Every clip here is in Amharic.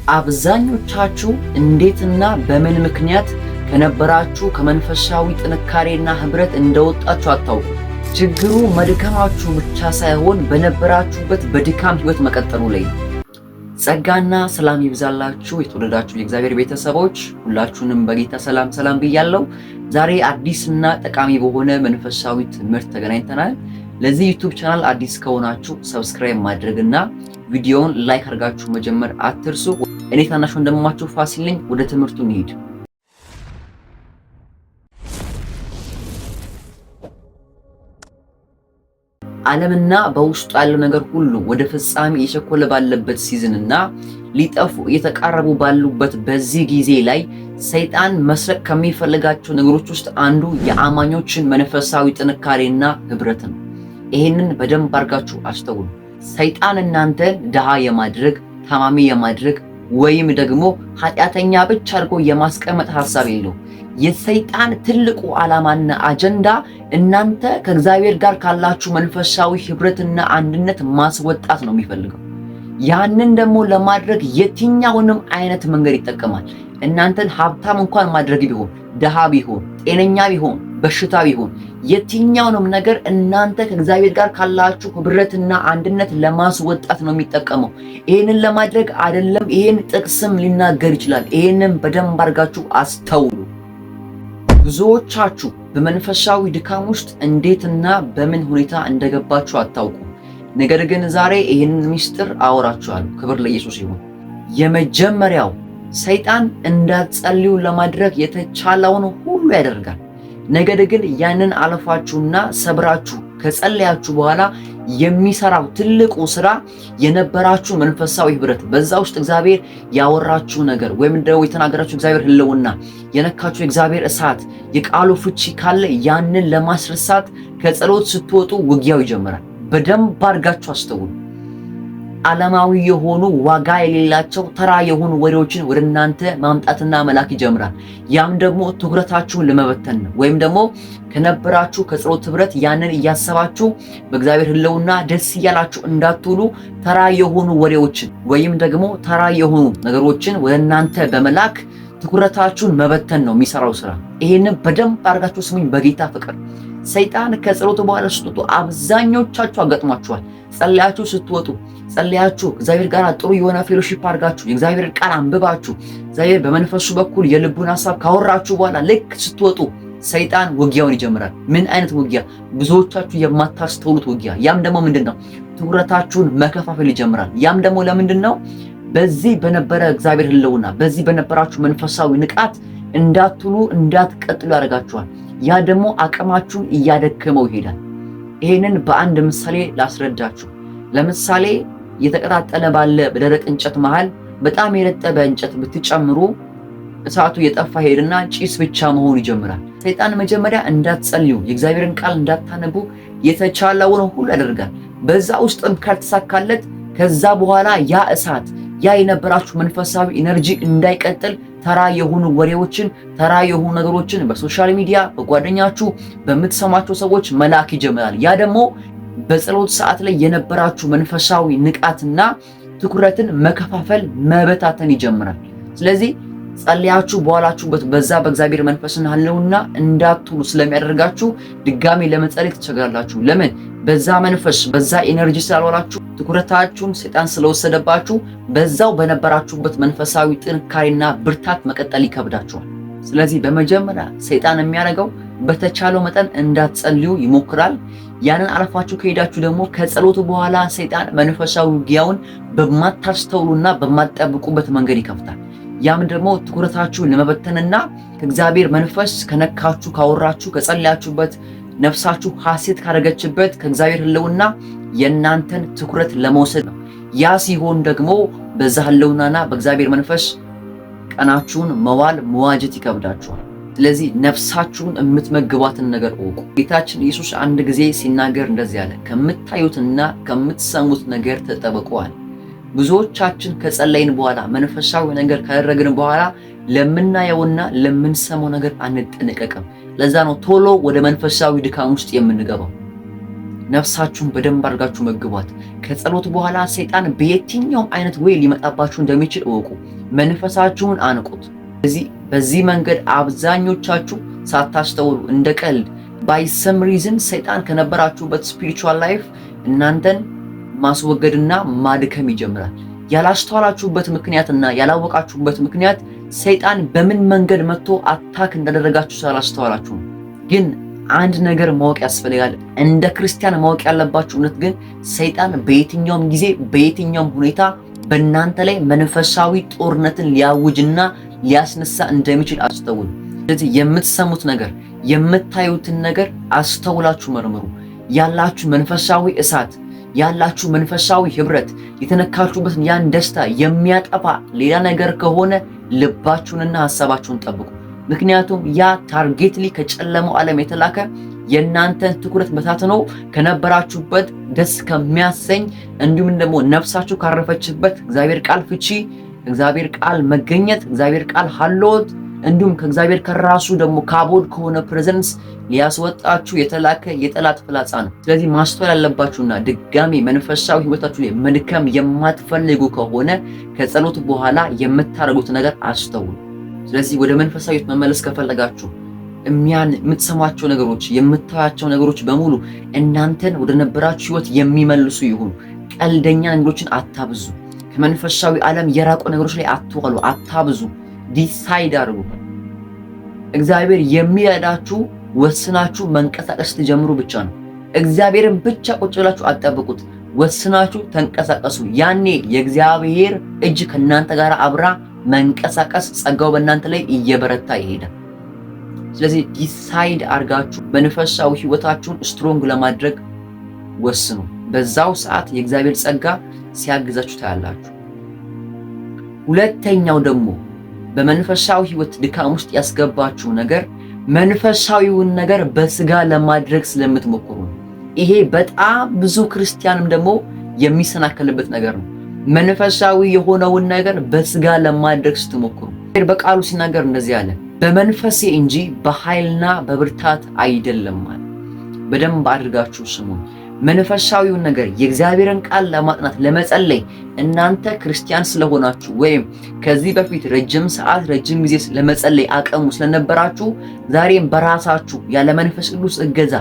አብዛኞቻችሁ እንዴትና በምን ምክንያት ከነበራችሁ ከመንፈሳዊ ጥንካሬና ህብረት እንደወጣችሁ አታውቁ። ችግሩ መድከማችሁ ብቻ ሳይሆን በነበራችሁበት በድካም ህይወት መቀጠሉ ላይ ነው። ጸጋና ሰላም ይብዛላችሁ የተወደዳችሁ የእግዚአብሔር ቤተሰቦች ሁላችሁንም በጌታ ሰላም ብያለሁ። ዛሬ አዲስና ጠቃሚ በሆነ መንፈሳዊ ትምህርት ተገናኝተናል። ለዚህ ዩቲዩብ ቻናል አዲስ ከሆናችሁ ሰብስክራይብ ማድረግና ቪዲዮውን ላይክ አድርጋችሁ መጀመር አትርሱ። እኔ ታናሽ ወንድማችሁ ፋሲል ነኝ። ወደ ትምህርቱ እንሂድ። ዓለምና በውስጡ ያለው ነገር ሁሉ ወደ ፍጻሜ እየቸኮለ ባለበት ሲዝንና ሊጠፉ እየተቃረቡ ባሉበት በዚህ ጊዜ ላይ ሰይጣን መስረቅ ከሚፈልጋቸው ነገሮች ውስጥ አንዱ የአማኞችን መንፈሳዊ ጥንካሬና ህብረት ነው። ይሄንን በደንብ አድርጋችሁ አስተውሉ። ሰይጣን እናንተን ድሃ የማድረግ ታማሚ የማድረግ ወይም ደግሞ ኃጢአተኛ ብቻ አድርጎ የማስቀመጥ ሐሳብ የለው። የሰይጣን ትልቁ ዓላማና አጀንዳ እናንተ ከእግዚአብሔር ጋር ካላችሁ መንፈሳዊ ህብረትና አንድነት ማስወጣት ነው የሚፈልገው። ያንን ደግሞ ለማድረግ የትኛውንም አይነት መንገድ ይጠቀማል። እናንተን ሀብታም እንኳን ማድረግ ቢሆን፣ ድሃ ቢሆን፣ ጤነኛ ቢሆን፣ በሽታ ቢሆን የትኛውንም ነገር እናንተ ከእግዚአብሔር ጋር ካላችሁ ህብረትና አንድነት ለማስወጣት ነው የሚጠቀመው። ይሄንን ለማድረግ አይደለም ይሄን ጥቅስም ሊናገር ይችላል። ይሄንን በደንብ አድርጋችሁ አስተውሉ። ብዙዎቻችሁ በመንፈሳዊ ድካም ውስጥ እንዴትና በምን ሁኔታ እንደገባችሁ አታውቁ። ነገር ግን ዛሬ ይህንን ምስጢር አወራችኋለሁ። ክብር ለኢየሱስ ይሁን። የመጀመሪያው ሰይጣን እንዳትጸልዩ ለማድረግ የተቻለውን ሁሉ ያደርጋል። ነገር ግን ያንን አለፋችሁና ሰብራችሁ ከጸለያችሁ በኋላ የሚሰራው ትልቁ ስራ የነበራችሁ መንፈሳዊ ህብረት፣ በዛ ውስጥ እግዚአብሔር ያወራችሁ ነገር ወይም ደግሞ የተናገራችሁ እግዚአብሔር ህልውና፣ የነካችሁ እግዚአብሔር እሳት፣ የቃሉ ፍቺ ካለ ያንን ለማስረሳት ከጸሎት ስትወጡ ውጊያው ይጀምራል። በደንብ አድርጋችሁ አስተውሉ። ዓለማዊ የሆኑ ዋጋ የሌላቸው ተራ የሆኑ ወሬዎችን ወደ እናንተ ማምጣትና መላክ ይጀምራል። ያም ደግሞ ትኩረታችሁን ለመበተን ነው። ወይም ደግሞ ከነበራችሁ ከጸሎት ህብረት ያንን እያሰባችሁ በእግዚአብሔር ህልውና ደስ እያላችሁ እንዳትውሉ ተራ የሆኑ ወሬዎችን ወይም ደግሞ ተራ የሆኑ ነገሮችን ወደ እናንተ በመላክ ትኩረታችሁን መበተን ነው የሚሰራው ስራ። ይሄንን በደንብ አድርጋችሁ ስሙኝ በጌታ ፍቅር። ሰይጣን ከጸሎት በኋላ ስትወጡ አብዛኞቻችሁ አጋጥሟችኋል። ጸልያችሁ ስትወጡ ጸልያችሁ እግዚአብሔር ጋር ጥሩ የሆነ ፌሎሺፕ አድርጋችሁ የእግዚአብሔር ቃል አንብባችሁ እግዚአብሔር በመንፈሱ በኩል የልቡን ሐሳብ ካወራችሁ በኋላ ልክ ስትወጡ ሰይጣን ውጊያውን ይጀምራል። ምን አይነት ውጊያ? ብዙዎቻችሁ የማታስተውሉት ውጊያ። ያም ደግሞ ምንድነው? ትኩረታችሁን መከፋፈል ይጀምራል። ያም ደግሞ ለምንድነው? በዚህ በነበረ እግዚአብሔር ህልውና በዚህ በነበራችሁ መንፈሳዊ ንቃት እንዳትውሉ እንዳትቀጥሉ ያደርጋችኋል። ያ ደግሞ አቅማችሁን እያደከመው ይሄዳል። ይሄንን በአንድ ምሳሌ ላስረዳችሁ። ለምሳሌ የተቀጣጠለ ባለ በደረቅ እንጨት መሃል በጣም የረጠበ እንጨት ብትጨምሩ እሳቱ የጠፋ ሄድና ጭስ ብቻ መሆን ይጀምራል። ሰይጣን መጀመሪያ እንዳትጸልዩ የእግዚአብሔርን ቃል እንዳታነቡ የተቻለውን ሁሉ ያደርጋል። በዛ ውስጥም ካልተሳካለት ከዛ በኋላ ያ እሳት ያ የነበራችሁ መንፈሳዊ ኢነርጂ እንዳይቀጥል ተራ የሆኑ ወሬዎችን ተራ የሆኑ ነገሮችን በሶሻል ሚዲያ በጓደኛችሁ በምትሰማቸው ሰዎች መላክ ይጀምራል። ያ ደግሞ በጸሎት ሰዓት ላይ የነበራችሁ መንፈሳዊ ንቃትና ትኩረትን መከፋፈል መበታተን ይጀምራል። ስለዚህ ጸልያችሁ በኋላችሁበት በዛ በእግዚአብሔር መንፈስና ህልውና እንዳትውሉ ስለሚያደርጋችሁ ድጋሚ ለመጸለይ ትቸገራላችሁ። ለምን? በዛ መንፈስ በዛ ኤነርጂ ስላልዋላችሁ ትኩረታችሁን ሰይጣን ስለወሰደባችሁ በዛው በነበራችሁበት መንፈሳዊ ጥንካሬና ብርታት መቀጠል ይከብዳችኋል። ስለዚህ በመጀመሪያ ሰይጣን የሚያደርገው በተቻለው መጠን እንዳትጸልዩ ይሞክራል። ያንን አልፋችሁ ከሄዳችሁ ደግሞ ከጸሎቱ በኋላ ሰይጣን መንፈሳዊ ውጊያውን በማታስተውሉና በማትጠብቁበት መንገድ ይከፍታል። ያም ደግሞ ትኩረታችሁን ለመበተንና ከእግዚአብሔር መንፈስ ከነካችሁ ካወራችሁ ከጸለያችሁበት ነፍሳችሁ ሐሴት ካደረገችበት ከእግዚአብሔር ህልውና የእናንተን ትኩረት ለመውሰድ ነው። ያ ሲሆን ደግሞ በዛ ህልውናና በእግዚአብሔር መንፈስ ቀናችሁን መዋል መዋጀት ይከብዳችኋል። ስለዚህ ነፍሳችሁን የምትመግቧትን ነገር እወቁ። ጌታችን ኢየሱስ አንድ ጊዜ ሲናገር እንደዚህ አለ፣ ከምታዩትና ከምትሰሙት ነገር ተጠበቁ አለ። ብዙዎቻችን ከጸለይን በኋላ መንፈሳዊ ነገር ካደረግን በኋላ ለምናየውና ለምንሰማው ነገር አንጠነቀቅም። ለዛ ነው ቶሎ ወደ መንፈሳዊ ድካም ውስጥ የምንገባው። ነፍሳችሁን በደንብ አድርጋችሁ መግቧት። ከጸሎት በኋላ ሰይጣን በየትኛውም አይነት ወይ ሊመጣባችሁ እንደሚችል እወቁ። መንፈሳችሁን አንቁት። በዚህ መንገድ አብዛኞቻችሁ ሳታስተውሉ እንደ ቀልድ ባይ ሰም ሪዝን ሰይጣን ከነበራችሁበት ስፒሪቹዋል ላይፍ እናንተን ማስወገድና ማድከም ይጀምራል። ያላስተዋላችሁበት ምክንያትና ያላወቃችሁበት ምክንያት ሰይጣን በምን መንገድ መጥቶ አታክ እንዳደረጋችሁ ስላላስተዋላችሁ ነው። ግን አንድ ነገር ማወቅ ያስፈልጋል። እንደ ክርስቲያን ማወቅ ያለባችሁ እውነት ግን ሰይጣን በየትኛውም ጊዜ በየትኛውም ሁኔታ በእናንተ ላይ መንፈሳዊ ጦርነትን ሊያውጅና ሊያስነሳ እንደሚችል አስተውሉ። ስለዚህ የምትሰሙት ነገር የምታዩትን ነገር አስተውላችሁ መርምሩ። ያላችሁ መንፈሳዊ እሳት ያላችሁ መንፈሳዊ ህብረት የተነካችሁበትን ያን ደስታ የሚያጠፋ ሌላ ነገር ከሆነ ልባችሁንና ሐሳባችሁን ጠብቁ። ምክንያቱም ያ ታርጌትሊ ከጨለማው ዓለም የተላከ የእናንተን ትኩረት በታትኖ ከነበራችሁበት ደስ ከሚያሰኝ እንዲሁም ደግሞ ነፍሳችሁ ካረፈችበት እግዚአብሔር ቃል ፍቺ፣ እግዚአብሔር ቃል መገኘት፣ እግዚአብሔር ቃል ሀሎት እንዲሁም ከእግዚአብሔር ከራሱ ደግሞ ካቦድ ከሆነ ፕሬዘንስ ሊያስወጣችሁ የተላከ የጠላት ፍላጻ ነው። ስለዚህ ማስተዋል ያለባችሁና ድጋሚ መንፈሳዊ ህይወታችሁ ላይ መድከም የማትፈልጉ ከሆነ ከጸሎት በኋላ የምታደርጉት ነገር አስተውሉ። ስለዚህ ወደ መንፈሳዊ ህይወት መመለስ ከፈለጋችሁ የምትሰማቸው ነገሮች የምታያቸው ነገሮች በሙሉ እናንተን ወደ ነበራችሁ ህይወት የሚመልሱ ይሁኑ። ቀልደኛ ነገሮችን አታብዙ። ከመንፈሳዊ ዓለም የራቁ ነገሮች ላይ አትዋሉ፣ አታብዙ። ዲሳይድ አድርጉ። እግዚአብሔር የሚረዳችሁ ወስናችሁ መንቀሳቀስ ትጀምሩ ብቻ ነው። እግዚአብሔርን ብቻ ቁጭ ብላችሁ አትጠብቁት። ወስናችሁ ተንቀሳቀሱ። ያኔ የእግዚአብሔር እጅ ከእናንተ ጋር አብራ መንቀሳቀስ ጸጋው በእናንተ ላይ እየበረታ ይሄዳል። ስለዚህ ዲሳይድ አድርጋችሁ መንፈሳዊ ህይወታችሁን ስትሮንግ ለማድረግ ወስኑ። በዛው ሰዓት የእግዚአብሔር ጸጋ ሲያግዛችሁ ታያላችሁ። ሁለተኛው ደግሞ በመንፈሳዊ ህይወት ድካም ውስጥ ያስገባችሁ ነገር መንፈሳዊውን ነገር በስጋ ለማድረግ ስለምትሞክሩ ነው። ይሄ በጣም ብዙ ክርስቲያንም ደግሞ የሚሰናከልበት ነገር ነው። መንፈሳዊ የሆነውን ነገር በስጋ ለማድረግ ስትሞክሩ በቃሉ ሲናገር እንደዚህ አለ፣ በመንፈሴ እንጂ በኃይልና በብርታት አይደለም አለ። በደንብ አድርጋችሁ ስሙ። መንፈሳዊውን ነገር የእግዚአብሔርን ቃል ለማጥናት ለመጸለይ እናንተ ክርስቲያን ስለሆናችሁ ወይም ከዚህ በፊት ረጅም ሰዓት ረጅም ጊዜ ለመጸለይ አቅሙ ስለነበራችሁ ዛሬም በራሳችሁ ያለ መንፈስ ቅዱስ እገዛ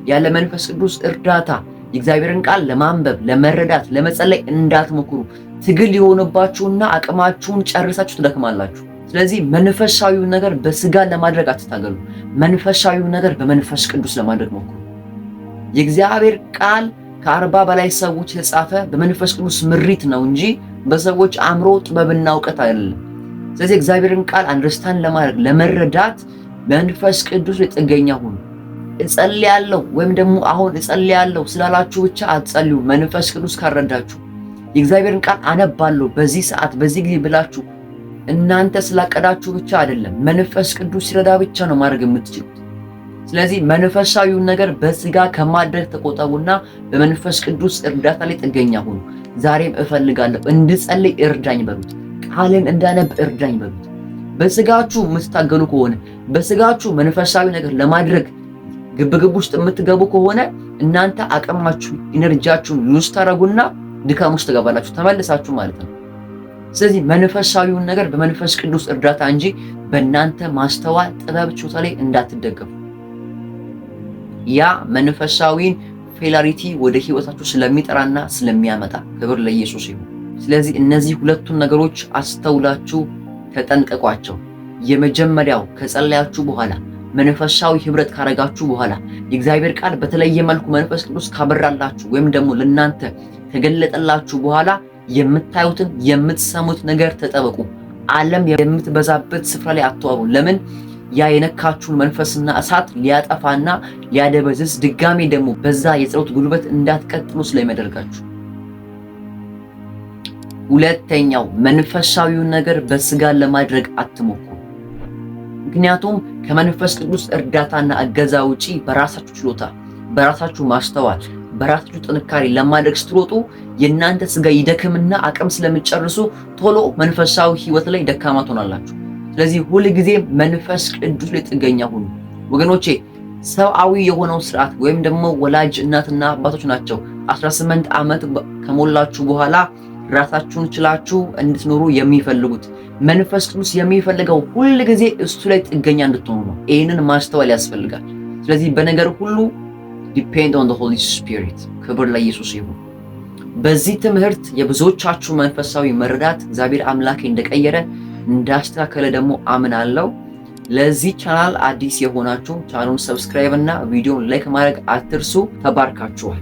ያለ መንፈስ ቅዱስ እርዳታ የእግዚአብሔርን ቃል ለማንበብ ለመረዳት ለመጸለይ እንዳትሞክሩ። ትግል የሆነባችሁና አቅማችሁን ጨርሳችሁ ትደክማላችሁ። ስለዚህ መንፈሳዊውን ነገር በስጋ ለማድረግ አትታገሉ። መንፈሳዊውን ነገር በመንፈስ ቅዱስ ለማድረግ ሞክሩ። የእግዚአብሔር ቃል ከ40 በላይ ሰዎች የተጻፈ በመንፈስ ቅዱስ ምሪት ነው እንጂ በሰዎች አእምሮ ጥበብና እውቀት አይደለም። ስለዚህ እግዚአብሔርን ቃል አንደርስታንድ ለማድረግ ለመረዳት መንፈስ ቅዱስ ጥገኛ ሁኑ። እጸልያለሁ ወይም ደግሞ አሁን እጸልያለሁ ስላላችሁ ብቻ አትጸልዩ። መንፈስ ቅዱስ ካረዳችሁ የእግዚአብሔርን ቃል አነባለሁ በዚህ ሰዓት በዚህ ጊዜ ብላችሁ እናንተ ስላቀዳችሁ ብቻ አይደለም፣ መንፈስ ቅዱስ ሲረዳ ብቻ ነው ማድረግ የምትችሉት። ስለዚህ መንፈሳዊውን ነገር በስጋ ከማድረግ ተቆጠቡና በመንፈስ ቅዱስ እርዳታ ላይ ጥገኛ ሁኑ። ዛሬም እፈልጋለሁ እንድጸልይ እርዳኝ በሉት። ቃልን እንዳነብ እርዳኝ በሉት። በስጋችሁ የምትታገሉ ከሆነ በስጋችሁ መንፈሳዊ ነገር ለማድረግ ግብግብ ውስጥ የምትገቡ ከሆነ እናንተ አቅማችሁ ኢነርጂያችሁን ሉዝ ታረጉና ድካም ውስጥ ትገባላችሁ ተመልሳችሁ ማለት ነው። ስለዚህ መንፈሳዊውን ነገር በመንፈስ ቅዱስ እርዳታ እንጂ በእናንተ ማስተዋል ጥበብ ችሎታ ላይ እንዳትደገፉ። ያ መንፈሳዊን ፌላሪቲ ወደ ህይወታችሁ ስለሚጠራና ስለሚያመጣ ክብር ለኢየሱስ ይሁን። ስለዚህ እነዚህ ሁለቱን ነገሮች አስተውላችሁ ተጠንቀቋቸው። የመጀመሪያው ከጸለያችሁ በኋላ መንፈሳዊ ህብረት ካረጋችሁ በኋላ የእግዚአብሔር ቃል በተለየ መልኩ መንፈስ ቅዱስ ካበራላችሁ ወይም ደግሞ ለናንተ ተገለጠላችሁ በኋላ የምታዩትን የምትሰሙት ነገር ተጠበቁ። ዓለም የምትበዛበት ስፍራ ላይ አትዋሩ። ለምን? ያ የነካችሁን መንፈስና እሳት ሊያጠፋና ሊያደበዝዝ ድጋሜ ደግሞ በዛ የጸሎት ጉልበት እንዳትቀጥሉ ስለሚያደርጋችሁ። ሁለተኛው መንፈሳዊውን ነገር በስጋ ለማድረግ አትሞክሩ። ምክንያቱም ከመንፈስ ቅዱስ እርዳታና እገዛ ውጪ በራሳችሁ ችሎታ፣ በራሳችሁ ማስተዋል፣ በራሳችሁ ጥንካሬ ለማድረግ ስትሮጡ የእናንተ ስጋ ይደክምና አቅም ስለምትጨርሱ ቶሎ መንፈሳዊ ህይወት ላይ ደካማ ትሆናላችሁ። ስለዚህ ሁል ጊዜ መንፈስ ቅዱስ ላይ ጥገኛ ሁኑ። ወገኖቼ ሰብአዊ የሆነው ስርዓት ወይም ደግሞ ወላጅ እናትና አባቶች ናቸው 18 ዓመት ከሞላችሁ በኋላ ራሳችሁን ችላችሁ እንድትኖሩ የሚፈልጉት። መንፈስ ቅዱስ የሚፈልገው ሁል ጊዜ እሱ ላይ ጥገኛ እንድትሆኑ ነው። ይህንን ማስተዋል ያስፈልጋል። ስለዚህ በነገር ሁሉ ዲፔንድ ኦን ዘ ሆሊ ስፒሪት። ክብር ለኢየሱስ ይሁን። በዚህ ትምህርት የብዙዎቻችሁ መንፈሳዊ መረዳት እግዚአብሔር አምላክ እንደቀየረ እንዳስተካከለ ደግሞ አምናለሁ። ለዚህ ቻናል አዲስ የሆናችሁ ቻናሉን ሰብስክራይብ እና ቪዲዮን ላይክ ማድረግ አትርሱ። ተባርካችኋል።